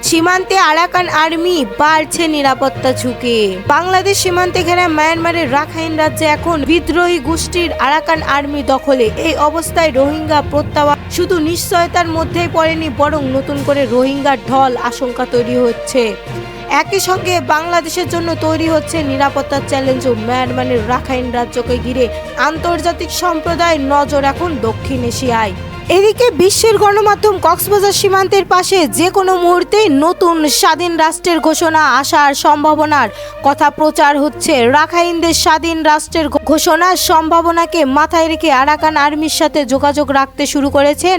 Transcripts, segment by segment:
সীমান্তে Arakan army বাড়ছে নিরাপত্তা ঝুঁকি। বাংলাদেশ সীমান্তে ঘেরা মায়ানমারের রাখাইন রাজ্যে এখন বিদ্রোহী গোষ্ঠীর আরাকান আর্মি দখলে। এই অবস্থায় রোহিঙ্গা প্রত্যাবাসন শুধু নিশ্চয়তার মধ্যেই পড়েনি, বরং নতুন করে রোহিঙ্গার ঢল আশঙ্কা তৈরি হচ্ছে। একই সঙ্গে বাংলাদেশের জন্য তৈরি হচ্ছে নিরাপত্তার চ্যালেঞ্জও। মায়ানমারের রাখাইন রাজ্যকে ঘিরে আন্তর্জাতিক সম্প্রদায়ের নজর এখন দক্ষিণ এশিয়ায়। এদিকে বিশ্বের গণমাধ্যম কক্সবাজার সীমান্তের পাশে যে কোনো মুহূর্তেই নতুন স্বাধীন রাষ্ট্রের ঘোষণা আসার সম্ভাবনার কথা প্রচার হচ্ছে। রাখাইনদের স্বাধীন রাষ্ট্রের ঘোষণার সম্ভাবনাকে মাথায় রেখে আরাকান আর্মির সাথে যোগাযোগ রাখতে শুরু করেছেন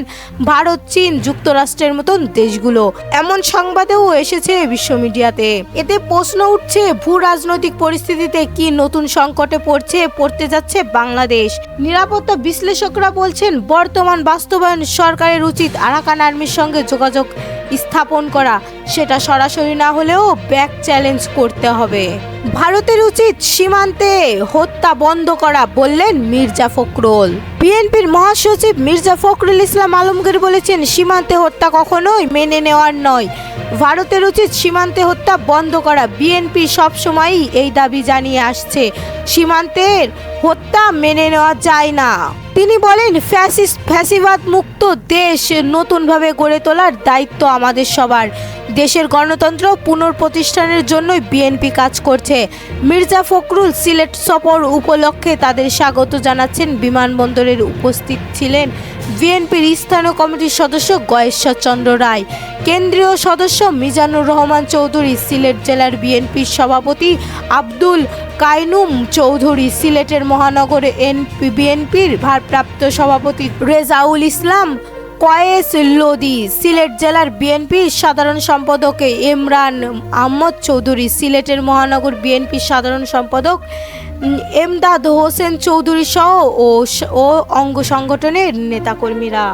ভারত, চীন, যুক্তরাষ্ট্রের মতন দেশগুলো। এমন সংবাদেও এসেছে বিশ্ব মিডিয়াতে। এতে প্রশ্ন উঠছে, ভূ রাজনৈতিক পরিস্থিতিতে কি নতুন সংকটে পড়তে যাচ্ছে বাংলাদেশ। নিরাপত্তা বিশ্লেষকরা বলছেন, বর্তমান বাস্তবায়ন সরকারের উচিত আরাকান আর্মির সঙ্গে যোগাযোগ স্থাপন করা, সেটা সরাসরি না হলেও ব্যাক চ্যালেঞ্জ করতে হবে। ভারতের উচিত সীমান্তে হত্যা বন্ধ করা, বললেন মির্জা ফখরুল। বিএনপির মহাসচিব মির্জা ফখরুল ইসলাম আলমগীর বলেছেন, সীমান্তে হত্যা কখনোই মেনে নেওয়ার নয়। ভারতের উচিত সীমান্তে হত্যা বন্ধ করা। বিএনপি সবসময়ই এই দাবি জানিয়ে আসছে, সীমান্তের হত্যা মেনে নেওয়া যায় না। তিনি বলেন, ফ্যাসিবাদ মুক্ত দেশ নতুনভাবে গড়ে তোলার দায়িত্ব আমাদের সবার। দেশের গণতন্ত্র পুনঃপ্রতিষ্ঠানের জন্যই বিএনপি কাজ করছে। মির্জা ফখরুল সিলেট সফর উপলক্ষে তাদের স্বাগত জানাচ্ছেন। বিমানবন্দরের উপস্থিত ছিলেন বিএনপির স্থানীয় কমিটির সদস্য গয়েশ্বর চন্দ্র রায়, কেন্দ্রীয় সদস্য মিজানুর রহমান চৌধুরী, সিলেট জেলার বিএনপির সভাপতি আব্দুল কাইনুম চৌধুরী, সিলেটের মহানগর বিএনপির ভারপ্রাপ্ত সভাপতি রেজাউল ইসলাম কয়েস লোদি, সিলেট জেলার বিএনপির সাধারণ সম্পাদক ইমরান আহমদ চৌধুরী, সিলেটের মহানগর বিএনপির সাধারণ সম্পাদক এমদাদ হোসেন চৌধুরী সহ ও অঙ্গ সংগঠনের নেতাকর্মীরা।